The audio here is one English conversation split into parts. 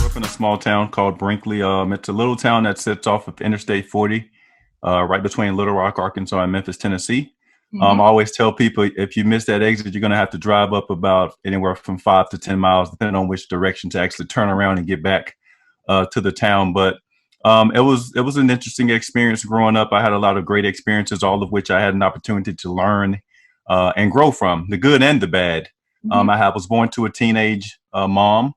Up in a small town called Brinkley. It's a little town that sits off of Interstate 40, right between Little Rock, Arkansas, and Memphis, Tennessee. I always tell people if you miss that exit, you're going to have to drive up about anywhere from 5 to 10 miles, depending on which direction to actually turn around and get back to the town. But it was an interesting experience growing up. I had a lot of great experiences, all of which I had an opportunity to learn and grow from, the good and the bad. Was born to a teenage mom.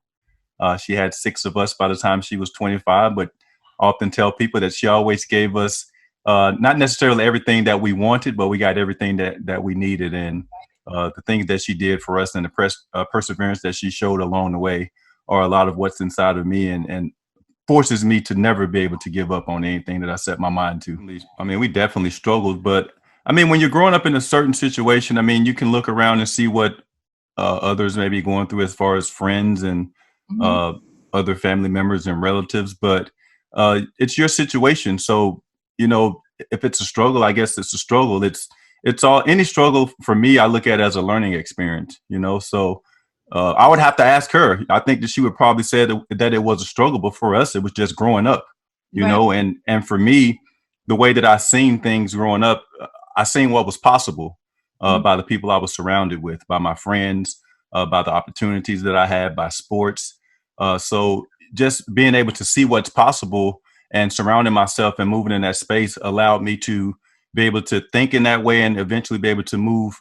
She had six of us by the time she was 25, but I often tell people that she always gave us not necessarily everything that we wanted, but we got everything that we needed. And the things that she did for us and the perseverance that she showed along the way are a lot of what's inside of me and forces me to never be able to give up on anything that I set my mind to. I mean, we definitely struggled, but I mean, when you're growing up in a certain situation, I mean, you can look around and see what others may be going through as far as friends and uh, other family members and relatives, but it's your situation. So, if it's a struggle, I guess it's a struggle. It's all any struggle for me. I look at it as a learning experience. So I would have to ask her. I think that she would probably say that it was a struggle, but for us, it was just growing up. Right. And for me, the way that I seen things growing up, I seen what was possible by the people I was surrounded with, by my friends, by the opportunities that I had, by sports. So just being able to see what's possible and surrounding myself and moving in that space allowed me to be able to think in that way and eventually be able to move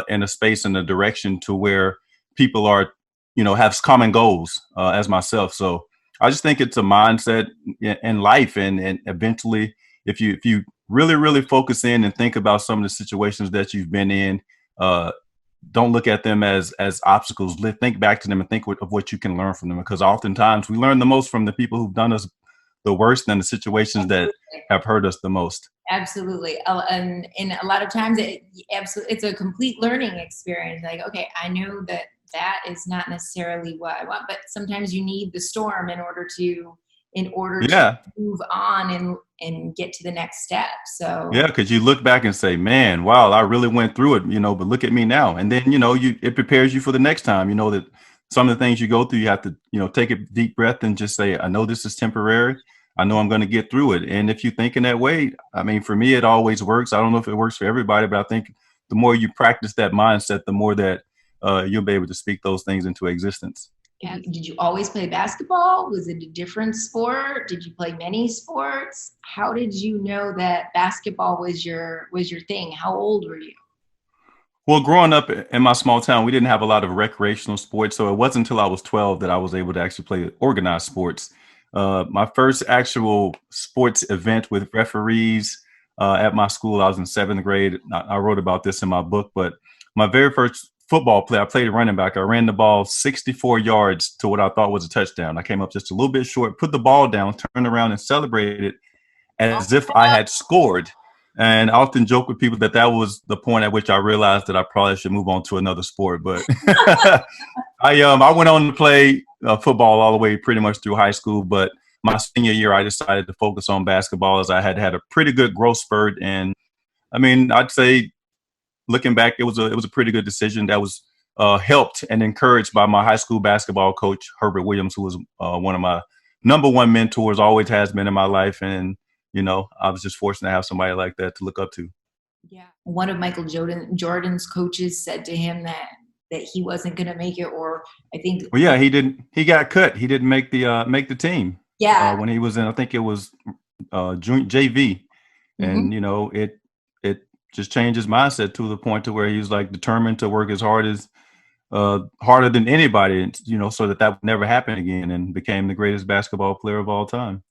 in a space in a direction to where people are, have common goals as myself. So I just think it's a mindset in life, and eventually, if you really really focus in and think about some of the situations that you've been in, uh, don't look at them as obstacles. Think back to them and think of what you can learn from them. Because oftentimes we learn the most from the people who've done us the worst and the situations that Absolutely. have hurt us the most. Absolutely. And a lot of times it's a complete learning experience. Like, okay, I know that is not necessarily what I want, but sometimes you need the storm in order to Yeah. move on and get to the next step. So Yeah, because you look back and say, "Man, wow, I really went through it," but look at me now. And then it prepares you for the next time. You know that some of the things you go through, you have to take a deep breath and just say, "I know this is temporary. I know I'm going to get through it." And if you think in that way, I mean, for me, it always works. I don't know if it works for everybody, but I think the more you practice that mindset, the more that you'll be able to speak those things into existence. did you always play basketball? Was it a different sport? Did you play many sports? How did you know that basketball was your thing? How old were you? Well, growing up in my small town, we didn't have a lot of recreational sports, so it wasn't until I was 12 that I was able to actually play organized sports. My first actual sports event with referees at my school, I was in seventh grade. I wrote about this in my book, but my very first football play, I played running back. I ran the ball 64 yards to what I thought was a touchdown. I came up just a little bit short, put the ball down, turned around and celebrated as if I had scored. And I often joke with people that was the point at which I realized that I probably should move on to another sport. But I went on to play football all the way pretty much through high school. But my senior year, I decided to focus on basketball as I had had a pretty good growth spurt. And I mean, I'd say looking back, it was a pretty good decision that was helped and encouraged by my high school basketball coach, Herbert Williams, who was one of my number one mentors, always has been in my life. And I was just fortunate to have somebody like that to look up to. Yeah. One of Michael Jordan's coaches said to him that he wasn't going to make it, or I think, Well, yeah, he didn't. He got cut. He didn't make the team yeah. when he was in. I think it was JV, Hmm. and it just changed his mindset to the point to where he was like determined to work as hard as harder than anybody, so that would never happen again, and became the greatest basketball player of all time.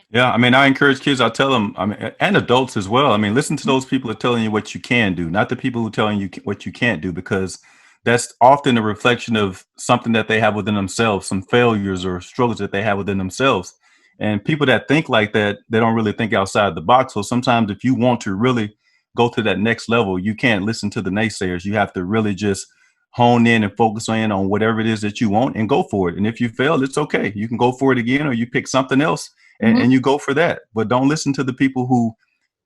Yeah, I mean, I encourage kids. I tell them, I mean, and adults as well. I mean, listen to those people who are telling you what you can do, not the people who are telling you what you can't do, because that's often a reflection of something that they have within themselves, some failures or struggles that they have within themselves. And people that think like that, they don't really think outside the box. So sometimes, if you want to really go to that next level, you can't listen to the naysayers. You have to really just hone in and focus on whatever it is that you want and go for it. And if you fail, it's okay. You can go for it again, or you pick something else Hmm. and you go for that. But don't listen to the people who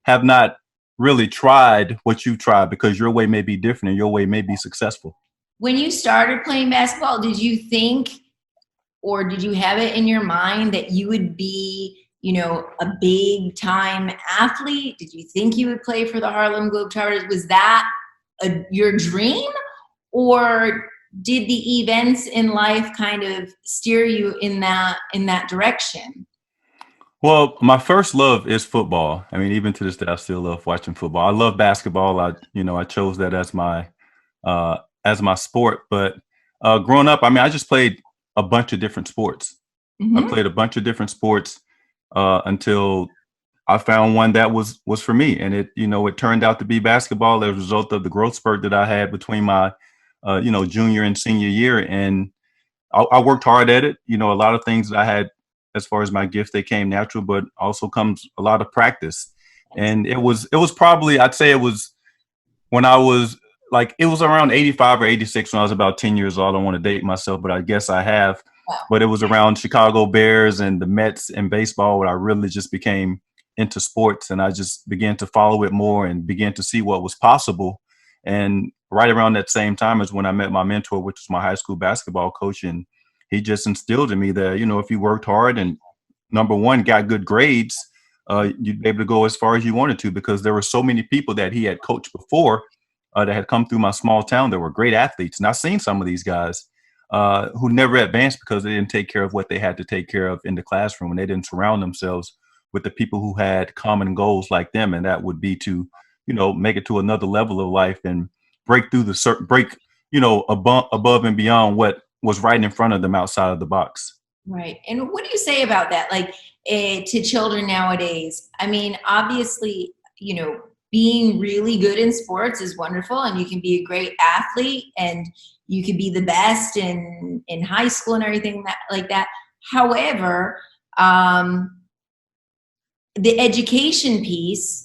have not really tried what you tried, because your way may be different and your way may be successful. When you started playing basketball, did you think, or did you have it in your mind that you would be, a big time athlete? Did you think you would play for the Harlem Globetrotters? Was that your dream, or did the events in life kind of steer you in that direction? Well, my first love is football. I mean, even to this day, I still love watching football. I love basketball. I chose that as my sport. But growing up, I mean, I just played a bunch of different sports. I Hmm. played a bunch of different sports until I found one that was for me, and it turned out to be basketball as a result of the growth spurt that I had between my junior and senior year, and I worked hard at it. A lot of things that I had as far as my gift, they came natural, but also comes a lot of practice. Yes. And it was probably, I'd say it was when I was like, it was around 85 or 86 when I was about 10 years old. I don't want to date myself, but I guess I have. Wow. But it was around Chicago Bears and the Mets and baseball where I really just became into sports, and I just began to follow it more and began to see what was possible. And right around that same time is when I met my mentor, which was my high school basketball coach. And he just instilled in me that, if you worked hard and number one, got good grades, you'd be able to go as far as you wanted to, because there were so many people that he had coached before that had come through my small town that were great athletes. And I've seen some of these guys who never advanced because they didn't take care of what they had to take care of in the classroom, and they didn't surround themselves with the people who had common goals like them. And that would be to, make it to another level of life and break through the certain break, above and beyond what was right in front of them outside of the box. Right. And what do you say about that? Like, to children nowadays? I mean, obviously, being really good in sports is wonderful, and you can be a great athlete, and you can be the best in high school and everything that like that. However, um, the education piece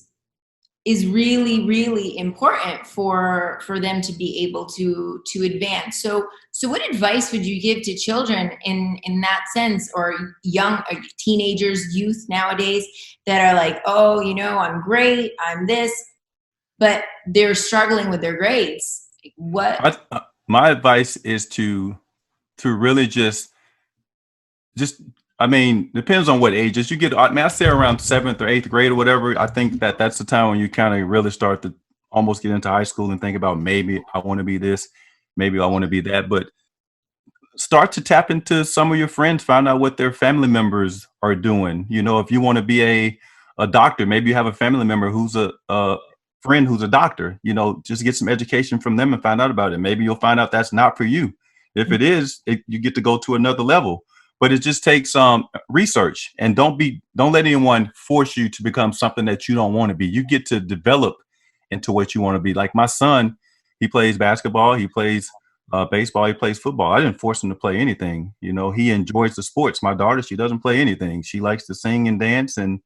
is really really important for them to be able to advance. So what advice would you give to children in that sense, or young, or teenagers, youth nowadays, that are like, oh, I'm great, I'm this, but they're struggling with their grades? Like, what? My advice is to really just I mean, depends on what age. As you get, I mean, I say around seventh or eighth grade or whatever. I think that that's the time when you kind of really start to almost get into high school and think about, maybe I want to be this, maybe I want to be that. But start to tap into some of your friends, find out what their family members are doing. If you want to be a doctor, maybe you have a family member who's a friend who's a doctor. Just get some education from them and find out about it. Maybe you'll find out that's not for you. If it is, you get to go to another level. But it just takes research, and don't let anyone force you to become something that you don't want to be. You get to develop into what you want to be. Like my son, he plays basketball, he plays baseball, he plays football. I didn't force him to play anything. He enjoys the sports. My daughter, she doesn't play anything. She likes to sing and dance, and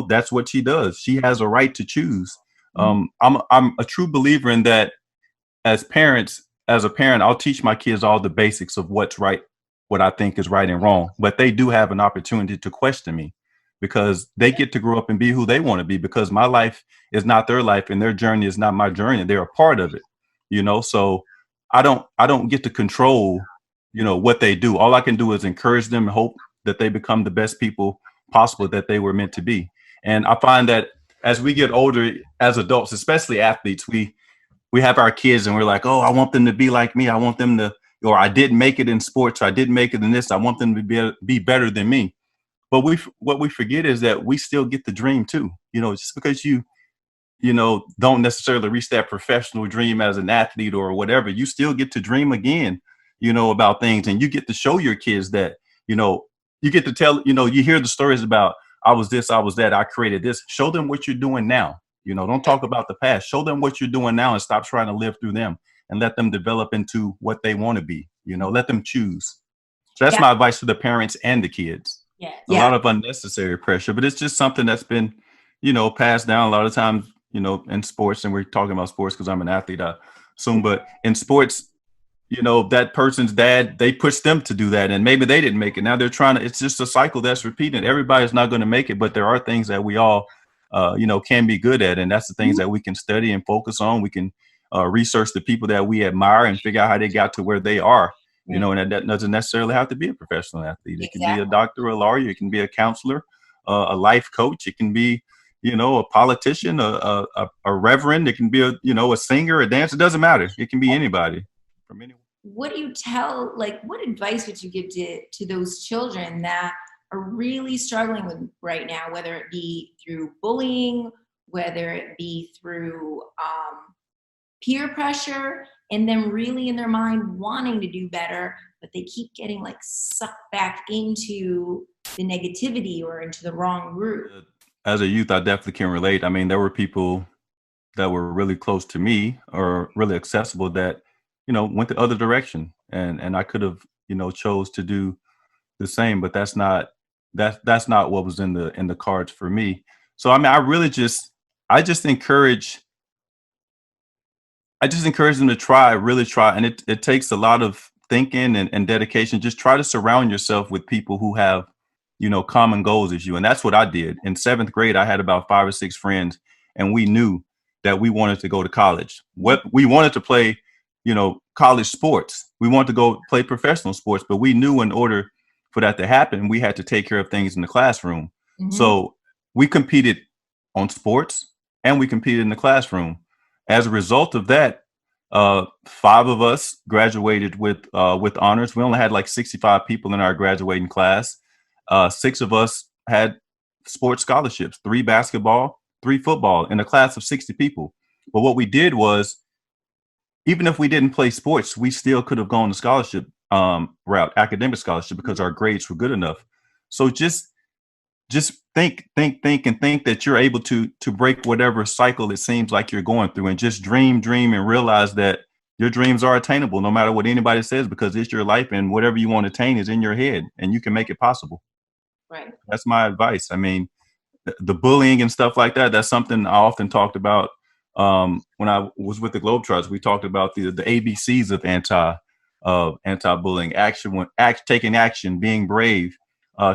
that's what she does. She has a right to choose. I'm a true believer in that. As a parent, I'll teach my kids all the basics of what's right, what I think is right and wrong. But they do have an opportunity to question me, because they get to grow up and be who they want to be, because my life is not their life and their journey is not my journey. They're a part of it. So I don't get to control, what they do. All I can do is encourage them and hope that they become the best people possible that they were meant to be. And I find that as we get older as adults, especially athletes, we have our kids and we're like, oh, I want them to be like me. I want them to, or I didn't make it in sports. Or I didn't make it in this. I want them to be better than me. But what we forget is that we still get the dream too. Just because you don't necessarily reach that professional dream as an athlete or whatever, you still get to dream again, about things. And you get to show your kids that, you know, you get to tell, you hear the stories about, I was this, I was that, I created this. Show them what you're doing now. Don't talk about the past. Show them what you're doing now and stop trying to live through them and let them develop into what they want to be. Let them choose. So that's Yeah. my advice to the parents and the kids. Yeah. A lot of unnecessary pressure, but it's just something that's been, passed down a lot of times, in sports. And we're talking about sports because I'm an athlete, I assume, but in sports, that person's dad, they pushed them to do that. And maybe they didn't make it. Now they're trying to, it's just a cycle that's repeating. Everybody's not going to make it, but there are things that we all, can be good at. And that's the things that we can study and focus on. We can research the people that we admire and figure out how they got to where they are. And that doesn't necessarily have to be a professional athlete. It can be a doctor, a lawyer, it can be a counselor, a life coach. It can be, a politician, a reverend. It can be a singer, a dancer. It doesn't matter. It can be anybody from anyone. What do you tell, like, what advice would you give to those children that are really struggling with right now, whether it be through bullying, whether it be through peer pressure, and them really in their mind wanting to do better, but they keep getting like sucked back into the negativity or into the wrong route? As a youth, I definitely can relate. I mean, there were people that were really close to me or really accessible that, went the other direction. And I could have, chose to do the same, but that's not what was in the cards for me. So I mean, I just encourage them to really try. And it takes a lot of thinking and dedication. Just try to surround yourself with people who have, common goals as you. And that's what I did. In seventh grade, I had about 5 or 6 friends, and we knew that we wanted to go to college. What we wanted to play, college sports. We wanted to go play professional sports, but we knew in order for that to happen, we had to take care of things in the classroom. Mm-hmm. So we competed on sports and we competed in the classroom. As a result of that, 5 of us graduated with honors. We only had like 65 people in our graduating class. 6 of us had sports scholarships, 3 basketball, 3 football in a class of 60 people. But what we did was, even if we didn't play sports, we still could have gone the scholarship route, academic scholarship, because our grades were good enough. So just think that you're able to break whatever cycle it seems like you're going through, and just dream and realize that your dreams are attainable no matter what anybody says, because it's your life and whatever you want to attain is in your head and you can make it possible. Right. That's my advice. I mean, the bullying and stuff like that, that's something I often talked about. When I was with the Globetrotters, we talked about the ABCs of anti-bullying: taking action, being brave,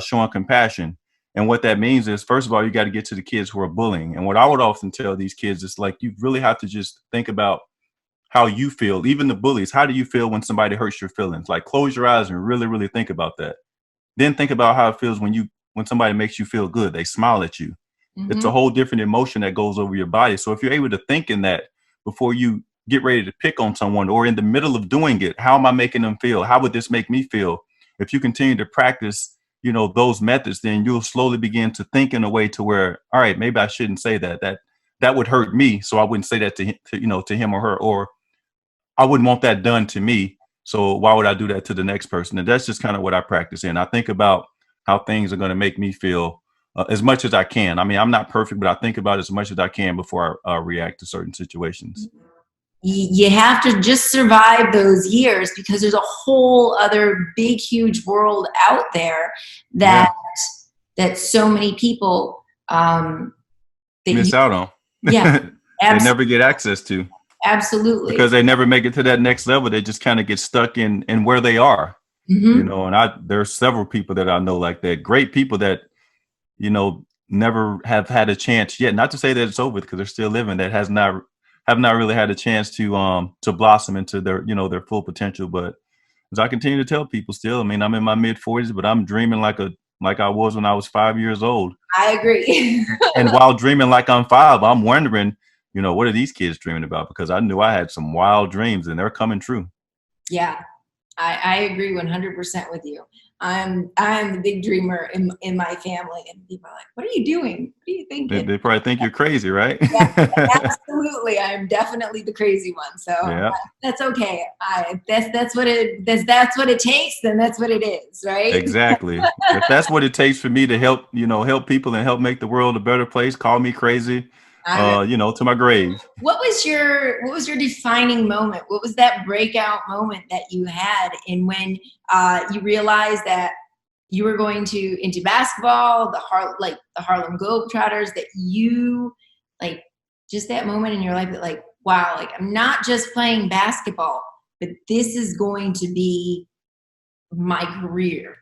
showing compassion. And what that means is, first of all, you got to get to the kids who are bullying. And what I would often tell these kids is, like, you really have to just think about how you feel. Even the bullies, how do you feel when somebody hurts your feelings? Like, close your eyes and really, really think about that. Then think about how it feels when somebody makes you feel good. They smile at you. Mm-hmm. It's a whole different emotion that goes over your body. So if you're able to think in that before you get ready to pick on someone, or in the middle of doing it, how am I making them feel? How would this make me feel? If you continue to practice, those methods, then you'll slowly begin to think in a way to where, all right, maybe I shouldn't say that. That would hurt me. So I wouldn't say that to him or her, or I wouldn't want that done to me. So why would I do that to the next person? And that's just kind of what I practice in. I think about how things are going to make me feel as much as I can. I mean, I'm not perfect, but I think about it as much as I can before I react to certain situations. You have to just survive those years, because there's a whole other big, huge world out there that so many people miss out on. Yeah, they never get access to. Absolutely. Because they never make it to that next level. They just kind of get stuck in where they are. Mm-hmm. And there's several people that I know like that. Great people that, never have had a chance yet. Not to say that it's over, because they're still living, that have not really had a chance to blossom into their full potential. But as I continue to tell people still, I mean, I'm in my mid-40s, but I'm dreaming like I was when I was 5 years old. I agree. And while dreaming like I'm 5, I'm wondering, what are these kids dreaming about? Because I knew I had some wild dreams and they're coming true. Yeah, I agree 100% with you. I'm the big dreamer in my family, and people are like, "What are you doing? What are you thinking?" They probably think you're crazy, right? Yeah, absolutely. I am definitely the crazy one. So Yeah, that's okay. That's what it takes. Then that's what it is, right? exactly. If that's what it takes for me to help people and help make the world a better place, call me crazy, I, to my grave. what was your defining moment? What was that breakout moment that you had in when you realized that you were going to into basketball, the Harlem Globetrotters, that you like just that moment in your life that like, wow, like I'm not just playing basketball, but this is going to be my career.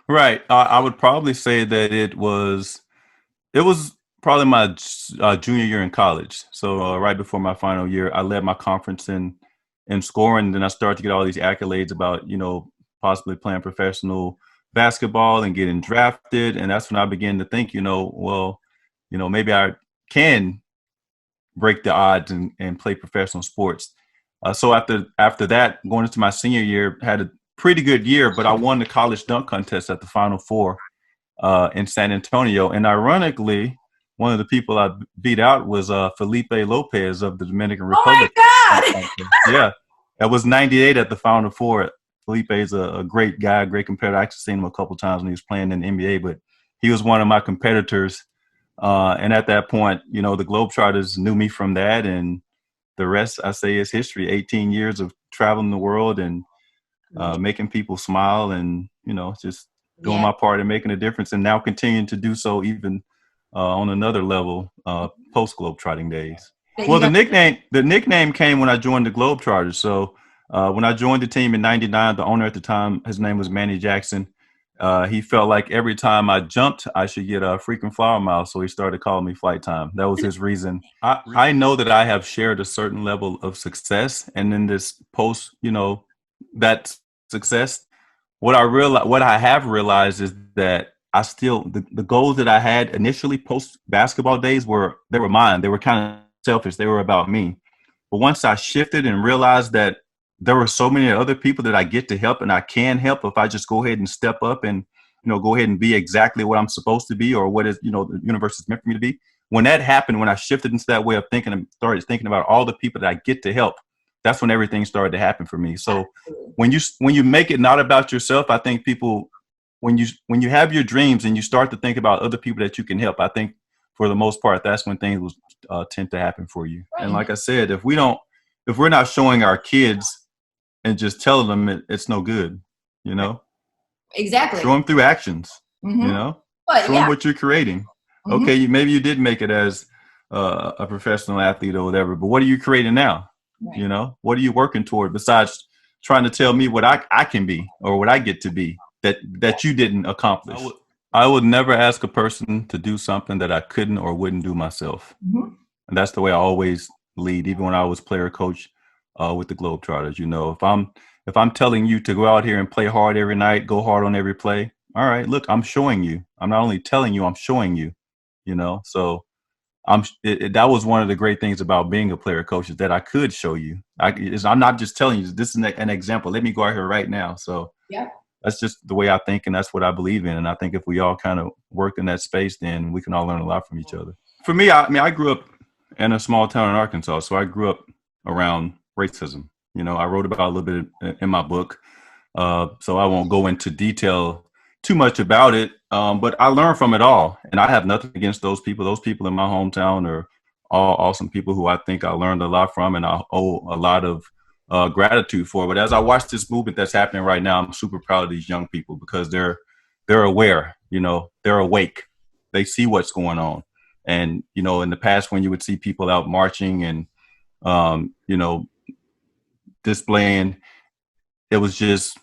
Right. I would probably say that it was probably my junior year in college. So right before my final year, I led my conference in scoring. And then I started to get all these accolades about possibly playing professional basketball and getting drafted. And that's when I began to think, well, maybe I can break the odds and play professional sports. So after that, going into my senior year, had a pretty good year, but I won the college dunk contest at the Final Four in San Antonio. And ironically, one of the people I beat out was Felipe Lopez of the Dominican Oh my Republic. God. Yeah, that was '98 at the Final Four. Felipe is a great guy, a great competitor. I actually seen him a couple times when he was playing in the NBA, but he was one of my competitors. And at that point, the Globetrotters knew me from that, and the rest, I say, is history. 18 years of traveling the world and making people smile, and just doing Yeah. my part and making a difference, and now continuing to do so even on another level post Globetrotting days. That you Well, the got. nickname came when I joined the Globetrotters. So when I joined the team in '99, the owner at the time, his name was Manny Jackson. He felt like every time I jumped, I should get a frequent flower mile. So he started calling me Flight Time. That was his reason. I know that I have shared a certain level of success. And in this post, that success, what I have realized is that I still, the goals that I had initially post basketball days they were mine. They were kind of selfish. They were about me. But once I shifted and realized that there were so many other people that I get to help and I can help if I just go ahead and step up and go ahead and be exactly what I'm supposed to be, or what is the universe is meant for me to be. When that happened, when I shifted into that way of thinking and started thinking about all the people that I get to help, that's when everything started to happen for me. So when you make it not about yourself, I think people, when you have your dreams and you start to think about other people that you can help, I think for the most part that's when things will tend to happen for you. And Right. like I said, if we're not showing our kids and just telling them it's no good, you Right. know, Exactly. show them through actions, you Mm-hmm. know, But show them yeah. what you're creating. Mm-hmm. Okay, maybe you did make it as a professional athlete or whatever, but what are you creating now? Right. What are you working toward besides trying to tell me what I can be or what I get to be that you didn't accomplish? I would never ask a person to do something that I couldn't or wouldn't do myself. Mm-hmm. And that's the way I always lead, even when I was player coach with the Globetrotters. If I'm telling you to go out here and play hard every night, go hard on every play. All right, look, I'm showing you. I'm not only telling you, I'm showing you. So that was one of the great things about being a player coach, is that I could show you. I'm not just telling you this is an example. Let me go out here right now. So Yeah. that's just the way I think, and that's what I believe in. And I think if we all kind of worked in that space, then we can all learn a lot from each other. For me, I mean, I grew up in a small town in Arkansas, so I grew up around racism. I wrote about a little bit in my book, so I won't go into detail too much about it. But I learned from it all, and I have nothing against those people. Those people in my hometown are all awesome people who I think I learned a lot from, and I owe a lot of gratitude for. But as I watch this movement that's happening right now, I'm super proud of these young people because they're aware. They're awake. They see what's going on. And in the past, when you would see people out marching and um, you know displaying, it was just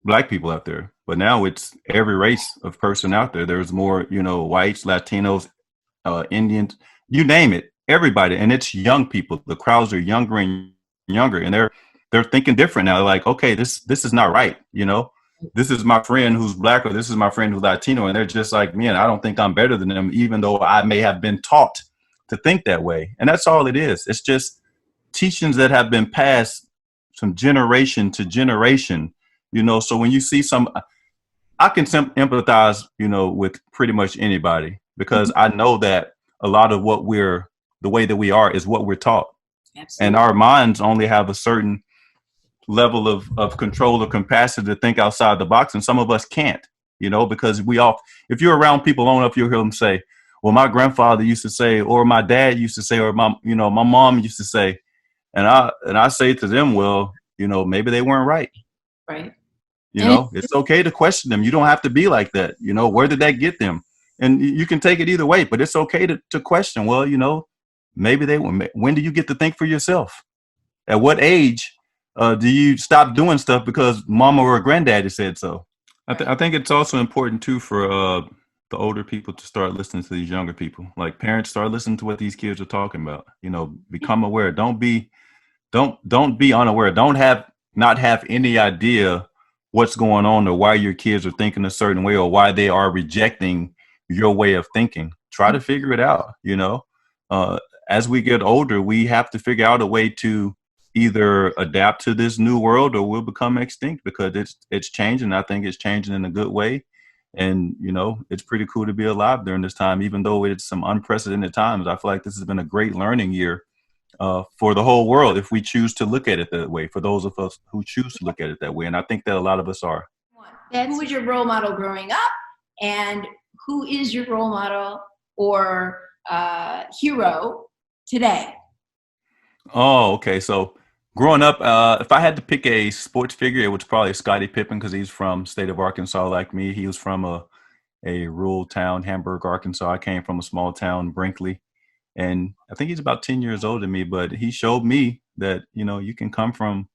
black people out there. But now it's every race of person out there. There's more, whites, Latinos, Indians, you name it, everybody. And it's young people. The crowds are younger and younger, and they're thinking different now. They're like, okay, this is not right. This is my friend who's black, or this is my friend who's Latino, and they're just like me, and I don't think I'm better than them, even though I may have been taught to think that way. And that's all it is. It's just teachings that have been passed from generation to generation, so when you see I can empathize, with pretty much anybody, because I know that a lot of the way that we are is what we're taught. Absolutely. And our minds only have a certain level of control or capacity to think outside the box. And some of us can't, because if you're around people long enough, you'll hear them say, well, my grandfather used to say, or my dad used to say, or my mom used to say, and I say to them, well, maybe they weren't right. Right. It's okay to question them. You don't have to be like that. Where did that get them? And you can take it either way, but it's okay to question. Well, maybe when do you get to think for yourself? At what age do you stop doing stuff because mama or granddaddy said so? I think it's also important too for the older people to start listening to these younger people. Like parents, start listening to what these kids are talking about. Become aware. Don't be unaware. Not have any idea what's going on or why your kids are thinking a certain way or why they are rejecting your way of thinking. Try to figure it out. As we get older, we have to figure out a way to either adapt to this new world or we'll become extinct, because it's changing. I think it's changing in a good way. And, it's pretty cool to be alive during this time, even though it's some unprecedented times. I feel like this has been a great learning year for the whole world, if we choose to look at it that way, for those of us who choose to look at it that way. And I think that a lot of us are. Who was your role model growing up, and who is your role model or hero today? Oh, okay. So growing up, if I had to pick a sports figure, it was probably Scottie Pippen, because he's from state of Arkansas like me. He was from a rural town, Hamburg, Arkansas. I came from a small town, Brinkley. And I think he's about 10 years older than me, but he showed me that, you can come from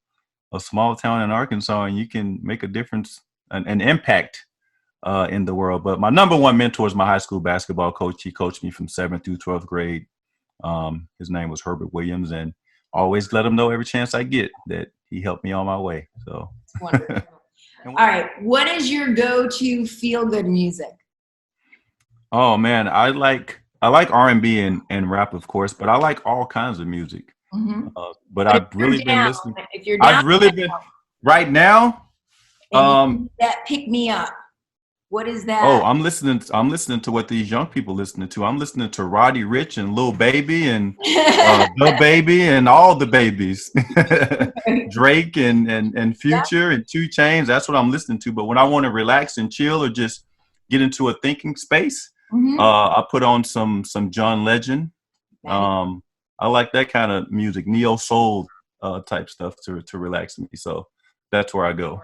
a small town in Arkansas and you can make a difference, an impact in the world. But my number one mentor is my high school basketball coach. He coached me from 7th through 12th grade. His name was Herbert Williams, and I always let him know every chance I get that he helped me on my way. So wonderful. All right. What is your go-to feel-good music? Oh man, I like R&B and rap, of course, but I like all kinds of music. Mm-hmm. But I've really been listening. If you're down, I've really been right now. That pick me up. What is that? Oh, I'm listening to what these young people listening to. I'm listening to Roddy Ricch and Lil Baby and the Baby and all the babies, Drake and Future and 2 Chainz. That's what I'm listening to. But when I want to relax and chill or just get into a thinking space, I put on some John Legend. I like that kind of music, neo soul type stuff to relax me. So that's where I go.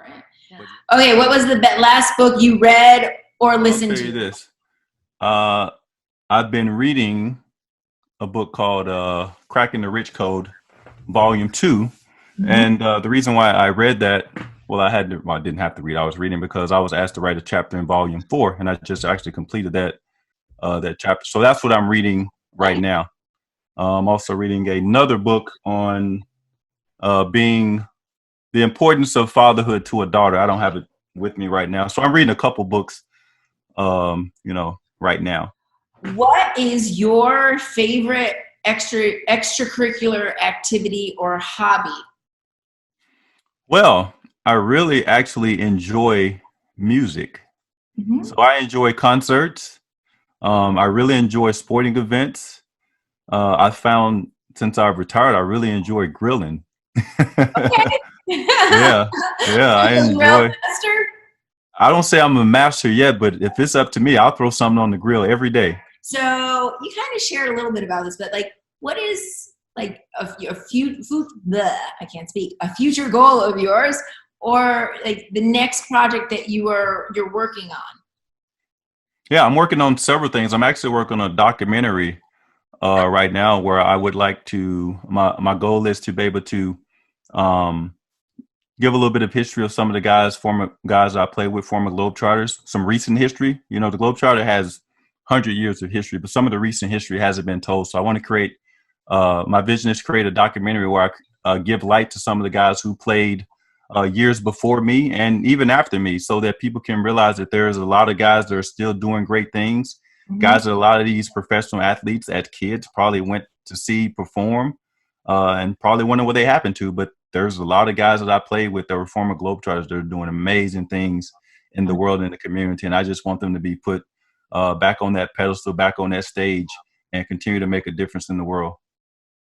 Okay, what was the last book you read or listened to? I'll tell you this. I've been reading a book called Cracking the Rich Code, Volume 2. Mm-hmm. And the reason why I read that, I didn't have to read. I was reading because I was asked to write a chapter in Volume 4, and I just actually completed that chapter. So that's what I'm reading right now. I'm also reading another book on being the importance of fatherhood to a daughter. I don't have it with me right now. So I'm reading a couple books, right now. What is your favorite extracurricular activity or hobby? Well, I really actually enjoy music. Mm-hmm. So I enjoy concerts. I really enjoy sporting events. I found since I've retired, I really enjoy grilling. Okay. Yeah, I enjoy. I don't say I'm a master yet, but if it's up to me, I'll throw something on the grill every day. So you kind of shared a little bit about this, but what is a future goal of yours, or the next project that you're working on? Yeah, I'm working on several things. I'm actually working on a documentary right now where I would like to. My goal is to be able to give a little bit of history of some of the former guys I played with, former Globetrotters, some recent history. The Globetrotter has 100 years of history, but some of the recent history hasn't been told. So I want to create, my vision is to create a documentary where I give light to some of the guys who played years before me and even after me, so that people can realize that there's a lot of guys that are still doing great things. Mhm. guys, a lot of these professional athletes as kids probably went to see perform, and probably wonder what they happened to. But there's a lot of guys that I played with that were former Globetrotters that are doing amazing things in the world and the community. And I just want them to be put back on that pedestal, back on that stage, and continue to make a difference in the world.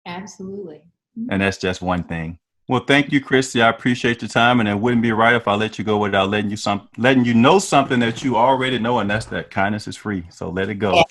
Absolutely. And that's just one thing. Well, thank you, Christy. I appreciate your time, and it wouldn't be right if I let you go without letting you know something that you already know, and that's that kindness is free. So let it go.